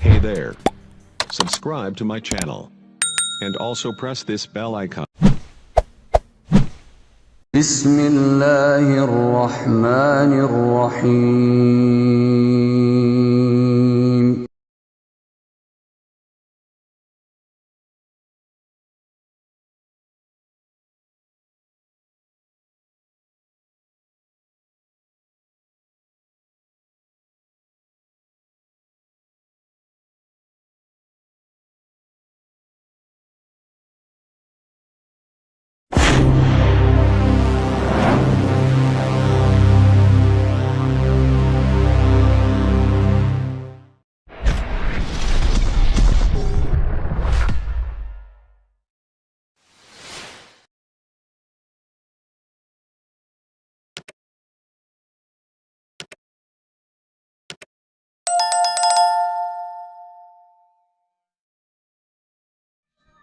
Hey there. Subscribe to my channel. And also press this bell icon. بسم الله الرحمن الرحيم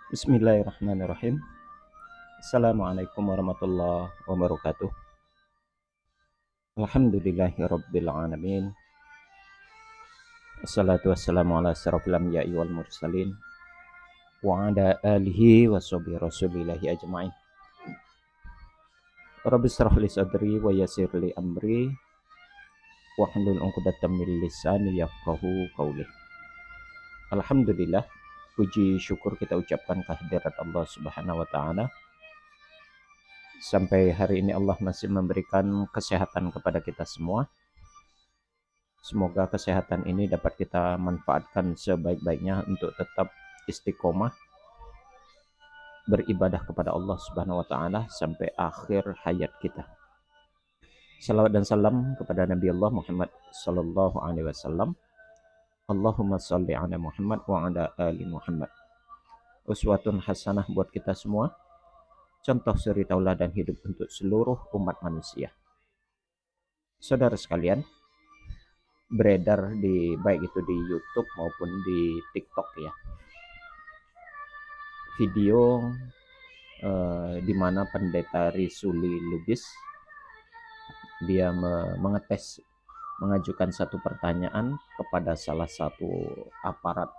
Bismillahirrahmanirrahim. Assalamualaikum warahmatullahi wabarakatuh. Alhamdulillahirabbil alamin. Wassalatu wassalamu ala asyrofil anbiya'i wal mursalin wa ala alihi washabihi rasulillahi ajmain. Rabbi shrah li sadri wa yassir li amri wahlul 'uqdatam min lisani yafqahu qawli. Alhamdulillah, puji syukur kita ucapkan kehadirat Allah Subhanahu wa taala. Sampai hari ini Allah masih memberikan kesehatan kepada kita semua. Semoga kesehatan ini dapat kita manfaatkan sebaik-baiknya untuk tetap istiqomah beribadah kepada Allah Subhanahu wa taala sampai akhir hayat kita. Salawat dan salam kepada Nabi Allah Muhammad sallallahu alaihi wasallam. Allahumma sholli ala Muhammad wa ala ali Muhammad. Uswatun hasanah buat kita semua. Contoh suri tauladan hidup untuk seluruh umat manusia. Saudara sekalian, beredar di baik itu di YouTube maupun di TikTok ya, video di mana pendeta Risuli Lubis dia mengajukan satu pertanyaan kepada salah satu aparat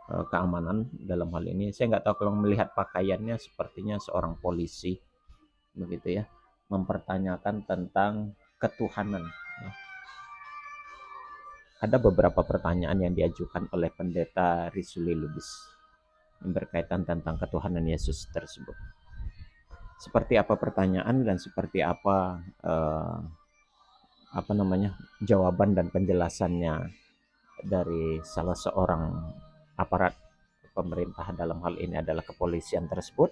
keamanan. Dalam hal ini saya nggak tahu, kalau melihat pakaiannya sepertinya seorang polisi begitu ya, mempertanyakan tentang ketuhanan ya. Ada beberapa pertanyaan yang diajukan oleh pendeta Risuli Lubis yang berkaitan tentang ketuhanan Yesus tersebut. Seperti apa pertanyaan dan seperti apa jawaban dan penjelasannya dari salah seorang aparat pemerintah, dalam hal ini adalah kepolisian tersebut,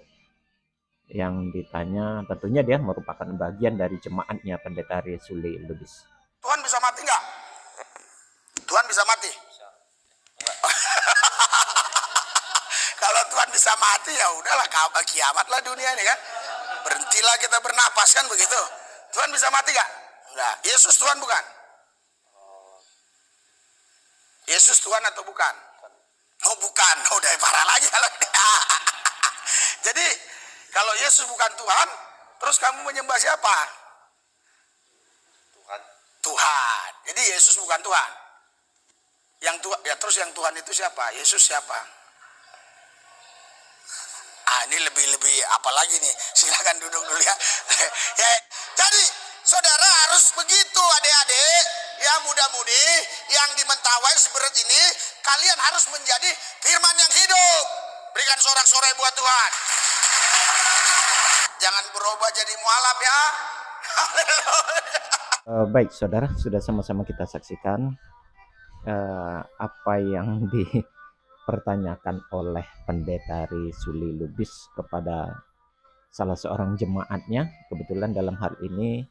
yang ditanya, tentunya dia merupakan bagian dari jemaatnya pendeta Risuli Lubis. Tuhan bisa mati nggak? Tuhan bisa mati? Kalau Tuhan bisa mati ya udahlah, kiamat lah dunia ini kan. Berhentilah kita bernapas kan begitu. Tuhan bisa mati nggak? Enggak. Yesus Tuhan bukan? Yesus Tuhan atau bukan? Oh bukan. Oh udah parah lagi kalau jadi kalau Yesus bukan Tuhan, terus kamu menyembah siapa? Tuhan. Jadi Yesus bukan Tuhan. Yang Tuhan ya, terus yang Tuhan itu siapa? Yesus siapa? Ini lebih apa lagi nih? Silakan duduk dulu ya. Ya, jadi saudara harus begitu, adik-adik, ya muda-mudi yang di Mentawai Seberat ini, kalian harus menjadi firman yang hidup. Berikan sorak-sorai buat Tuhan. Jangan berubah jadi mualaf ya. Baik saudara, sudah sama-sama kita saksikan apa yang dipertanyakan oleh pendeta Risuli Lubis kepada salah seorang jemaatnya. Kebetulan dalam hal ini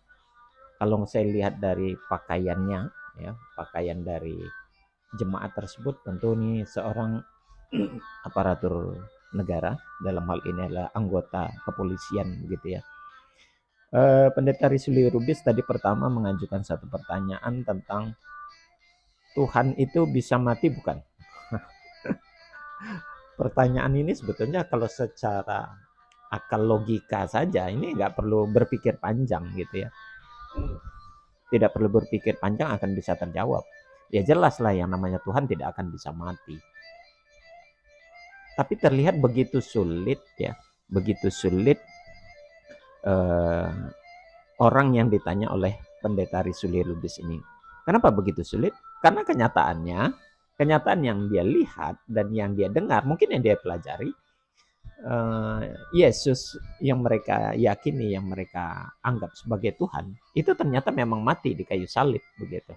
kalau saya lihat dari pakaiannya ya, pakaian dari jemaat tersebut tentu ini seorang aparatur negara, dalam hal ini adalah anggota kepolisian gitu ya. Pendeta Risuli Lubis tadi pertama mengajukan satu pertanyaan tentang Tuhan itu bisa mati bukan? Pertanyaan ini sebetulnya kalau secara akal logika saja ini nggak perlu berpikir panjang gitu ya. Tidak perlu berpikir panjang akan bisa terjawab. ya jelaslah yang namanya Tuhan tidak akan bisa mati. Tapi terlihat begitu sulit ya, begitu sulit orang yang ditanya oleh pendeta Risuli Lubis ini. Kenapa begitu sulit? Karena kenyataan yang dia lihat dan yang dia dengar, mungkin yang dia pelajari, Yesus yang mereka yakini, yang mereka anggap sebagai Tuhan, itu ternyata memang mati di kayu salib begitu.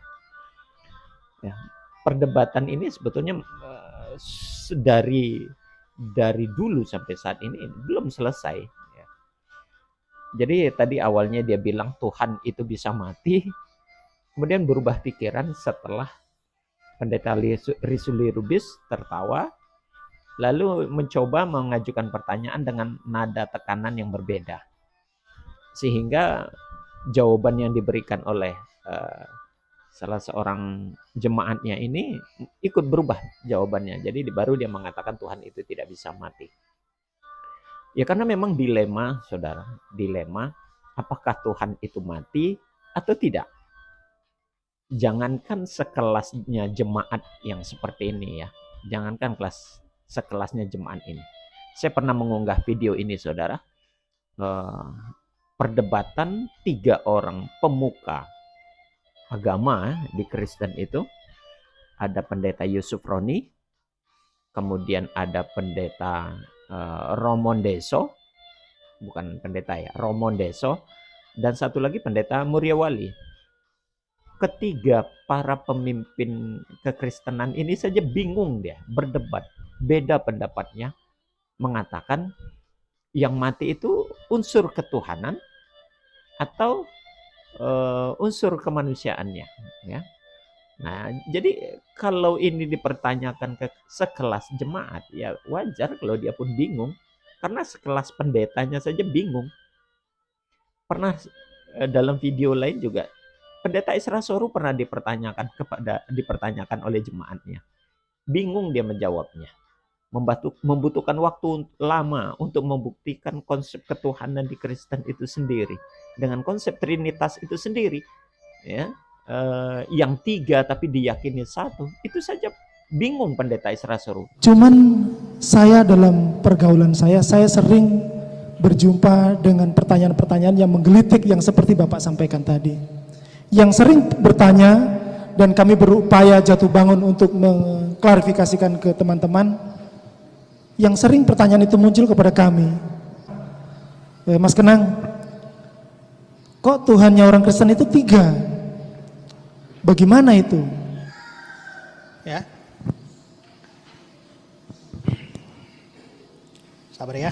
Ya, perdebatan ini sebetulnya dari dulu sampai saat ini belum selesai. Ya. Jadi tadi awalnya dia bilang Tuhan itu bisa mati, kemudian berubah pikiran setelah pendeta Risuli Lubis tertawa, lalu mencoba mengajukan pertanyaan dengan nada tekanan yang berbeda. Sehingga jawaban yang diberikan oleh salah seorang jemaatnya ini ikut berubah jawabannya. Jadi baru dia mengatakan Tuhan itu tidak bisa mati. Ya karena memang dilema, saudara. Dilema, apakah Tuhan itu mati atau tidak? Jangankan sekelasnya jemaat yang seperti ini ya. Jangankan sekelasnya jemaat ini. Saya pernah mengunggah video ini, saudara. Perdebatan 3 orang pemuka agama di Kristen itu. Ada pendeta Yusuf Roni, kemudian ada pendeta Romondeso, bukan pendeta ya, Romondeso, dan satu lagi pendeta Muryawali. Ketiga para pemimpin kekristenan ini saja bingung dia, berdebat, beda pendapatnya, mengatakan yang mati itu unsur ketuhanan atau unsur kemanusiaannya, ya. Nah, jadi kalau ini dipertanyakan ke sekelas jemaat, ya wajar kalau dia pun bingung, karena sekelas pendetanya saja bingung. Pernah dalam video lain juga pendeta Isra Soru pernah dipertanyakan oleh jemaatnya. Bingung dia menjawabnya. Membutuhkan waktu lama untuk membuktikan konsep ketuhanan di Kristen itu sendiri dengan konsep Trinitas itu sendiri, ya. Yang 3 tapi diyakini 1, itu saja bingung pendeta Isra Soru. Cuman saya dalam pergaulan saya sering berjumpa dengan pertanyaan-pertanyaan yang menggelitik yang seperti Bapak sampaikan tadi. Yang sering bertanya dan kami berupaya jatuh bangun untuk mengklarifikasikan ke teman-teman. Yang sering pertanyaan itu muncul kepada kami. Mas Kenang, kok Tuhannya orang Kristen itu 3? Bagaimana itu? Ya. Sabar ya.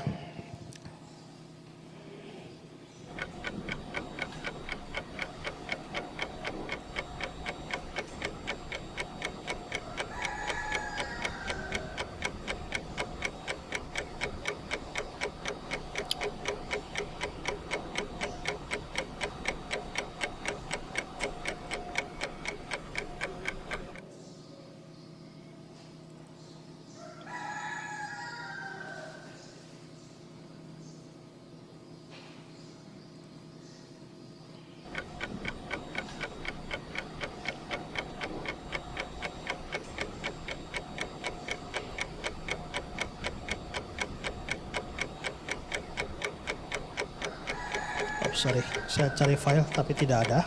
Sorry, saya cari file tapi tidak ada.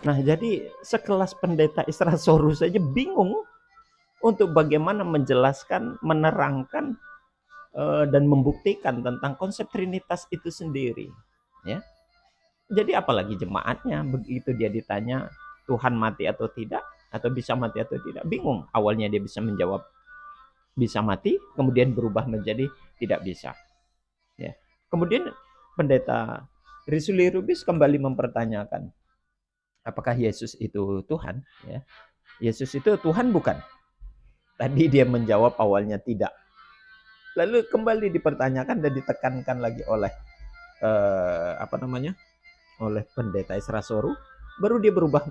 Nah, jadi sekelas pendeta Isra Soru saja bingung untuk bagaimana menjelaskan, menerangkan, dan membuktikan tentang konsep Trinitas itu sendiri. Ya. Jadi apalagi jemaatnya, begitu dia ditanya Tuhan mati atau tidak, atau bisa mati atau tidak, bingung. Awalnya dia bisa menjawab bisa mati, kemudian berubah menjadi tidak bisa. Ya. Kemudian pendeta Risuli Lubis kembali mempertanyakan, apakah Yesus itu Tuhan? Ya. Yesus itu Tuhan bukan? Tadi dia menjawab awalnya tidak. Lalu kembali dipertanyakan dan ditekankan lagi oleh oleh pendeta Isra Soru. Baru dia berubah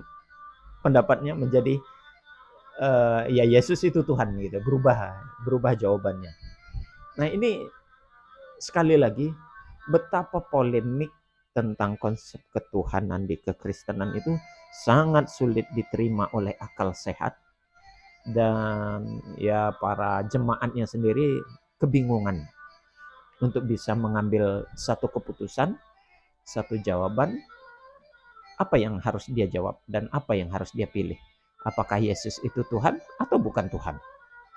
pendapatnya menjadi ya Yesus itu Tuhan gitu. Berubah jawabannya. Nah ini sekali lagi betapa polemik tentang konsep ketuhanan di kekristenan itu sangat sulit diterima oleh akal sehat dan ya para jemaatnya sendiri kebingungan untuk bisa mengambil satu keputusan, satu jawaban, apa yang harus dia jawab dan apa yang harus dia pilih. Apakah Yesus itu Tuhan atau bukan Tuhan?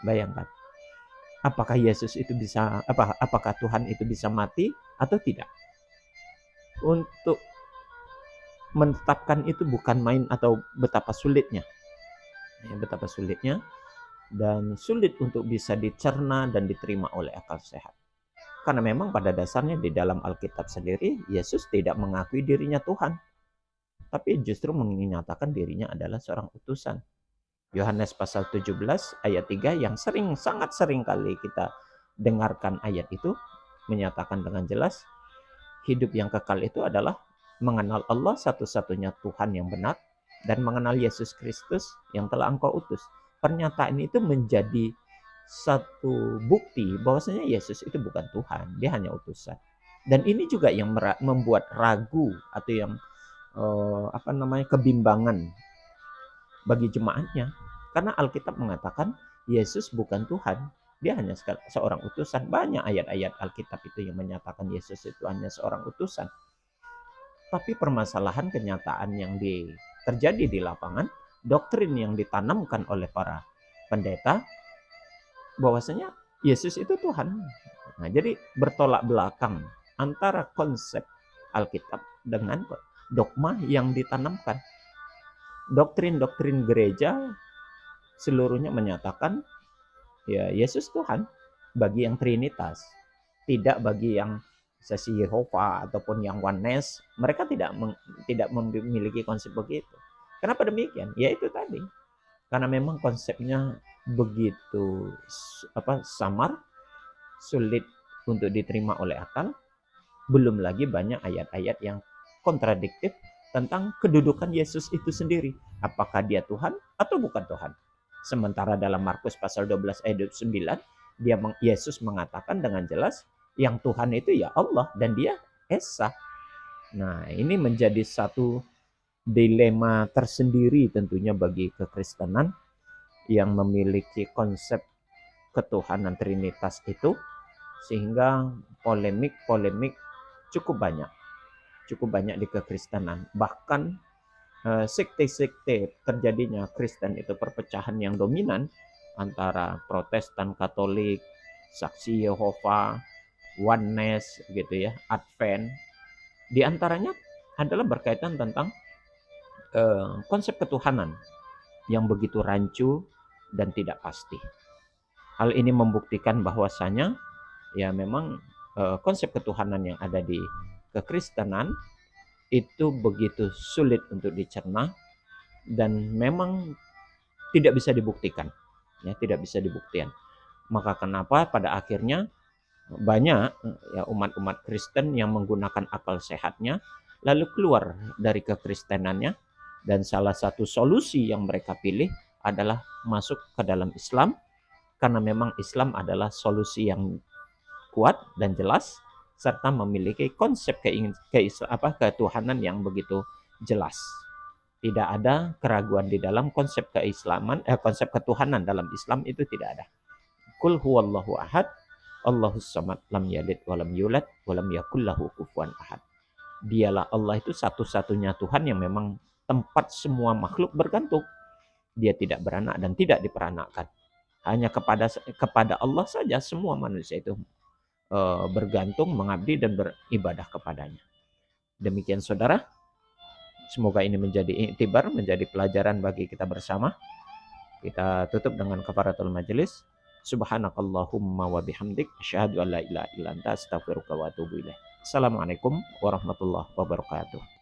Bayangkan. Apakah Yesus itu bisa apakah Tuhan itu bisa mati atau tidak? Untuk menetapkan itu bukan main atau betapa sulitnya. Ya, betapa sulitnya dan sulit untuk bisa dicerna dan diterima oleh akal sehat. Karena memang pada dasarnya di dalam Alkitab sendiri, Yesus tidak mengakui dirinya Tuhan, tapi justru menyatakan dirinya adalah seorang utusan. Yohanes pasal 17 ayat 3 yang sangat sering kali kita dengarkan ayat itu, menyatakan dengan jelas, hidup yang kekal itu adalah mengenal Allah satu-satunya Tuhan yang benar, dan mengenal Yesus Kristus yang telah engkau utus. Pernyataan itu menjadi satu bukti bahwasanya Yesus itu bukan Tuhan, dia hanya utusan. Dan ini juga yang membuat ragu atau yang kebimbangan bagi jemaatnya, karena Alkitab mengatakan Yesus bukan Tuhan, dia hanya seorang utusan. Banyak ayat-ayat Alkitab itu yang menyatakan Yesus itu hanya seorang utusan. Tapi permasalahan kenyataan yang terjadi di lapangan, doktrin yang ditanamkan oleh para pendeta, bahwasanya Yesus itu Tuhan. Nah, jadi bertolak belakang antara konsep Alkitab dengan dogma yang ditanamkan. Doktrin-doktrin gereja seluruhnya menyatakan ya Yesus Tuhan bagi yang Trinitas, tidak bagi yang sesi Yehova ataupun yang Oneness. Mereka tidak memiliki konsep begitu. Kenapa demikian? Ya itu tadi, karena memang konsepnya begitu samar, sulit untuk diterima oleh akal. Belum lagi banyak ayat-ayat yang kontradiktif tentang kedudukan Yesus itu sendiri. Apakah dia Tuhan atau bukan Tuhan? Sementara dalam Markus pasal 12 ayat 9, Yesus mengatakan dengan jelas, yang Tuhan itu ya Allah dan dia Esa. Nah, ini menjadi satu dilema tersendiri tentunya bagi kekristenan yang memiliki konsep ketuhanan Trinitas itu, sehingga polemik cukup banyak di kekristenan. Bahkan sekte-sekte terjadinya Kristen itu perpecahan yang dominan antara Protestan, Katolik, Saksi Yehova, Oneness gitu ya, Advent. Di antaranya adalah berkaitan tentang konsep ketuhanan yang begitu rancu dan tidak pasti. Hal ini membuktikan bahwasanya ya memang konsep ketuhanan yang ada di kekristenan itu begitu sulit untuk dicerna dan memang tidak bisa dibuktikan. Ya, tidak bisa dibuktikan. Maka kenapa pada akhirnya banyak ya umat-umat Kristen yang menggunakan akal sehatnya lalu keluar dari kekristenannya, dan salah satu solusi yang mereka pilih adalah masuk ke dalam Islam, karena memang Islam adalah solusi yang kuat dan jelas serta memiliki konsep ketuhanan yang begitu jelas. Tidak ada keraguan di dalam konsep konsep ketuhanan dalam Islam itu tidak ada. Qul huwallahu ahad, Allahus samad, lam yalid walam yulad walam yakul lahu kufuwan ahad. Dialah Allah itu satu-satunya Tuhan yang memang tempat semua makhluk bergantung. Dia tidak beranak dan tidak diperanakkan. Hanya kepada Allah saja semua manusia itu bergantung, mengabdi dan beribadah kepadanya. Demikian saudara. Semoga ini menjadi iktibar, menjadi pelajaran bagi kita bersama. Kita tutup dengan kafaratul majelis. Subhanakallahumma wa bihamdik asyhadu an la ilaha illa anta astaghfiruka wa atubu ilaik. Assalamualaikum warahmatullahi wabarakatuh.